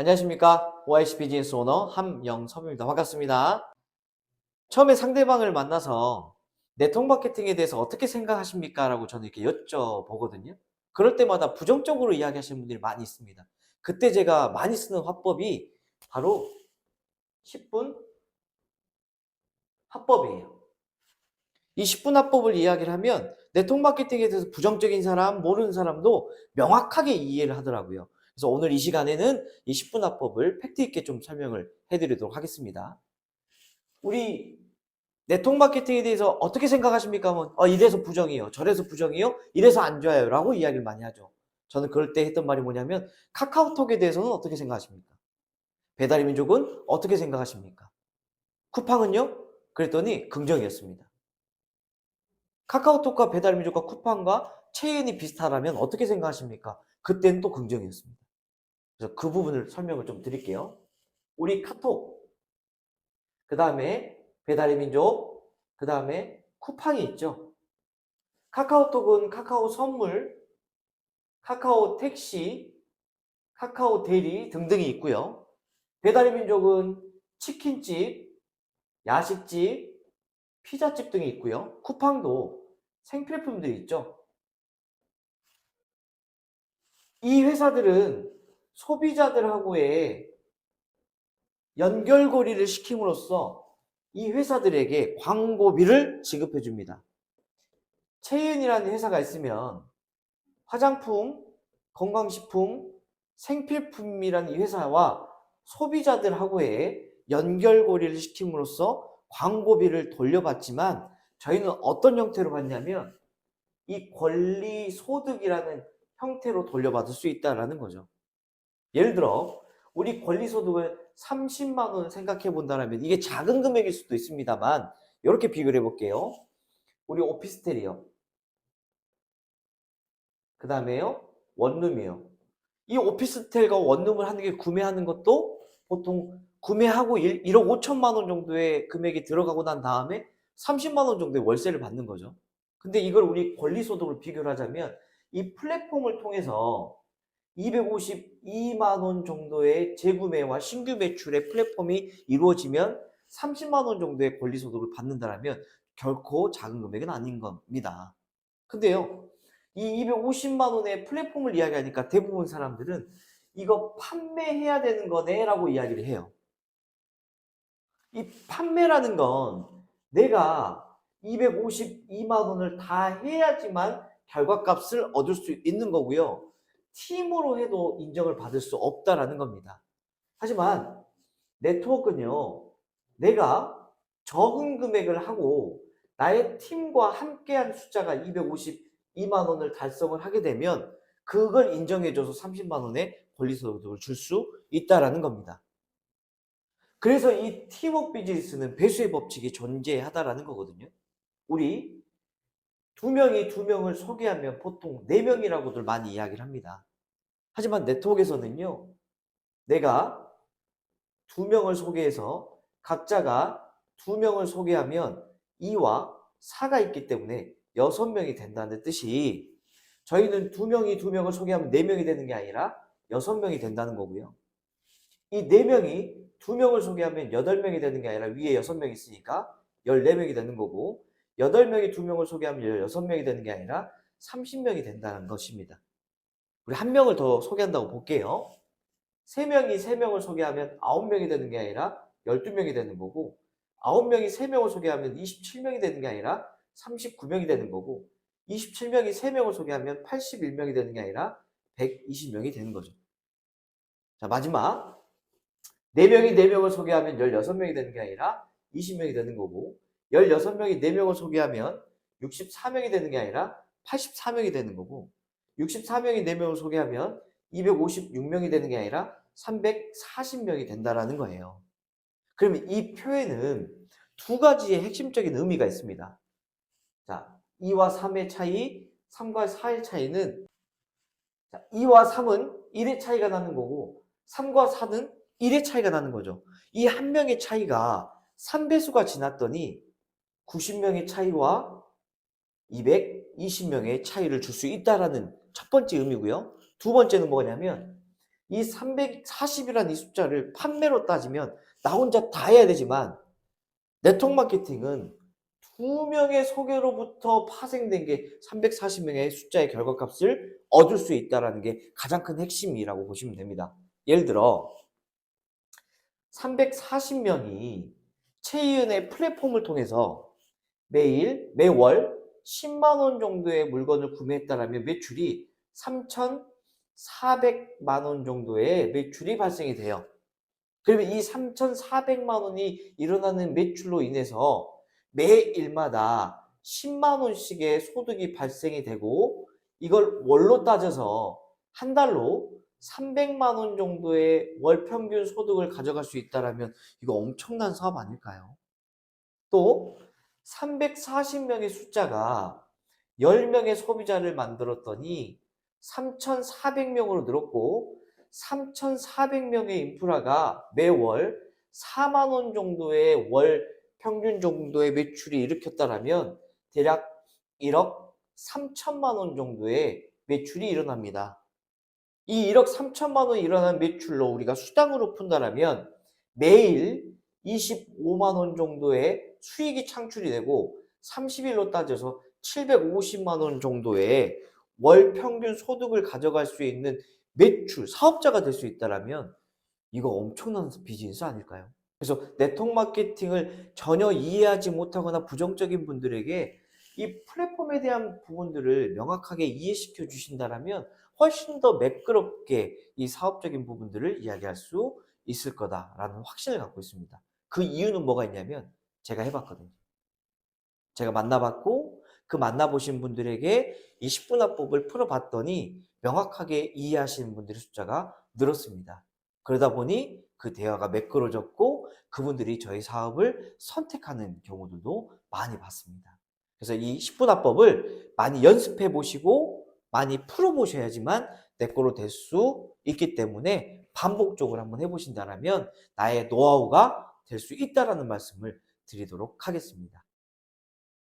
안녕하십니까. OIC 비즈니스 오너 함영섭입니다. 반갑습니다. 처음에 상대방을 만나서 네트워크 마케팅에 대해서 어떻게 생각하십니까? 라고 저는 이렇게 여쭤보거든요. 그럴 때마다 부정적으로 이야기하시는 분들이 많이 있습니다. 그때 제가 많이 쓰는 화법이 바로 10분 화법이에요. 이 10분 화법을 이야기를 하면 네트워크 마케팅에 대해서 부정적인 사람, 모르는 사람도 명확하게 이해를 하더라고요. 그래서 오늘 이 시간에는 이 10분 화법을 팩트 있게 좀 설명을 해드리도록 하겠습니다. 우리 네트워크 마케팅에 대해서 어떻게 생각하십니까? 하면 이래서 부정이에요. 저래서 부정이에요. 이래서 안 좋아요. 라고 이야기를 많이 하죠. 저는 그럴 때 했던 말이 뭐냐면 카카오톡에 대해서는 어떻게 생각하십니까? 배달의 민족은 어떻게 생각하십니까? 쿠팡은요? 그랬더니 긍정이었습니다. 카카오톡과 배달의 민족과 쿠팡과 체인이 비슷하다면 어떻게 생각하십니까? 그때는 또 긍정이었습니다. 그래서 그 부분을 설명을 좀 드릴게요. 우리 카톡, 그 다음에 배달의 민족, 그 다음에 쿠팡이 있죠. 카카오톡은 카카오 선물, 카카오 택시, 카카오 대리 등등이 있고요. 배달의 민족은 치킨집, 야식집, 피자집 등이 있고요. 쿠팡도 생필품들이 있죠. 이 회사들은 소비자들하고의 연결고리를 시킴으로써 이 회사들에게 광고비를 지급해 줍니다. 체인이라는 회사가 있으면 화장품, 건강식품, 생필품이라는 이 회사와 소비자들하고의 연결고리를 시킴으로써 광고비를 돌려받지만 저희는 어떤 형태로 받냐면 이 권리소득이라는 형태로 돌려받을 수 있다는 거죠. 예를 들어 우리 권리소득을 30만 원 생각해 본다면 이게 작은 금액일 수도 있습니다만 이렇게 비교를 해볼게요. 우리 오피스텔이요. 그 다음에요. 원룸이요. 이 오피스텔과 원룸을 한 개 구매하는 것도 보통 구매하고 1억 5천만 원 정도의 금액이 들어가고 난 다음에 30만 원 정도의 월세를 받는 거죠. 근데 이걸 우리 권리소득을 비교를 하자면 이 플랫폼을 통해서 252만 원 정도의 재구매와 신규 매출의 플랫폼이 이루어지면 30만 원 정도의 권리소득을 받는다면 결코 작은 금액은 아닌 겁니다. 근데요, 이 250만 원의 플랫폼을 이야기하니까 대부분 사람들은 이거 판매해야 되는 거네 라고 이야기를 해요. 이 판매라는 건 내가 252만 원을 다 해야지만 결과값을 얻을 수 있는 거고요. 팀으로 해도 인정을 받을 수 없다라는 겁니다. 하지만 네트워크는요, 내가 적은 금액을 하고 나의 팀과 함께한 숫자가 252만 원을 달성을 하게 되면 그걸 인정해줘서 30만 원의 권리소득을 줄 수 있다라는 겁니다. 그래서 이 팀워크 비즈니스는 배수의 법칙이 존재하다라는 거거든요. 우리 두 명이 두 명을 소개하면 보통 네 명이라고들 많이 이야기를 합니다. 하지만 네트워크에서는요, 내가 두 명을 소개해서 각자가 두 명을 소개하면 2와 4가 있기 때문에 6명이 된다는 뜻이 저희는 두 명이 두 명을 소개하면 4명이 되는 게 아니라 6명이 된다는 거고요. 이 4명이 두 명을 소개하면 8명이 되는 게 아니라 위에 6명이 있으니까 14명이 되는 거고 8명이 두 명을 소개하면 16명이 되는 게 아니라 30명이 된다는 것입니다. 우리 한 명을 더 소개한다고 볼게요. 3명이 3명을 소개하면 9명이 되는 게 아니라 12명이 되는 거고 9명이 3명을 소개하면 27명이 되는 게 아니라 39명이 되는 거고 27명이 3명을 소개하면 81명이 되는 게 아니라 120명이 되는 거죠. 자, 마지막 4명이 4명을 소개하면 16명이 되는 게 아니라 20명이 되는 거고 16명이 4명을 소개하면 64명이 되는 게 아니라 84명이 되는 거고 64명이 4명을 소개하면 256명이 되는 게 아니라 340명이 된다라는 거예요. 그러면 이 표에는 두 가지의 핵심적인 의미가 있습니다. 자, 2와 3의 차이, 3과 4의 차이는 2와 3은 1의 차이가 나는 거고 3과 4는 1의 차이가 나는 거죠. 이 한 명의 차이가 3배수가 지났더니 90명의 차이와 220명의 차이를 줄 수 있다라는 첫 번째 의미고요. 두 번째는 뭐냐면 이 340이라는 이 숫자를 판매로 따지면 나 혼자 다 해야 되지만 네트워크 마케팅은 2명의 소개로부터 파생된 게 340명의 숫자의 결과값을 얻을 수 있다는 게 가장 큰 핵심이라고 보시면 됩니다. 예를 들어 340명이 최이은의 플랫폼을 통해서 매월 10만 원 정도의 물건을 구매했다라면 매출이 3,400만 원 정도의 매출이 발생이 돼요. 그러면 이 3,400만 원이 일어나는 매출로 인해서 매일마다 10만 원씩의 소득이 발생이 되고 이걸 월로 따져서 한 달로 300만 원 정도의 월 평균 소득을 가져갈 수 있다라면 이거 엄청난 사업 아닐까요? 또 340명의 숫자가 10명의 소비자를 만들었더니 3,400명으로 늘었고 3,400명의 인프라가 매월 4만 원 정도의 월 평균 정도의 매출이 일으켰다라면 대략 1억 3천만 원 정도의 매출이 일어납니다. 이 1억 3천만 원이 일어난 매출로 우리가 수당으로 푼다라면 매일 25만 원 정도의 수익이 창출이 되고 30일로 따져서 750만 원 정도의 월 평균 소득을 가져갈 수 있는 매출, 사업자가 될 수 있다라면 이거 엄청난 비즈니스 아닐까요? 그래서 네트워크 마케팅을 전혀 이해하지 못하거나 부정적인 분들에게 이 플랫폼에 대한 부분들을 명확하게 이해시켜 주신다라면 훨씬 더 매끄럽게 이 사업적인 부분들을 이야기할 수 있을 거다라는 확신을 갖고 있습니다. 그 이유는 뭐가 있냐면 제가 해봤거든요. 제가 만나봤고 그 만나보신 분들에게 이 10분 화법을 풀어봤더니 명확하게 이해하시는 분들의 숫자가 늘었습니다. 그러다 보니 그 대화가 매끄러졌고 그분들이 저희 사업을 선택하는 경우들도 많이 봤습니다. 그래서 이 10분 화법을 많이 연습해 보시고 많이 풀어 보셔야지만 내 거로 될 수 있기 때문에 반복적으로 한번 해보신다면 나의 노하우가 될 수 있다는 말씀을 드리도록 하겠습니다.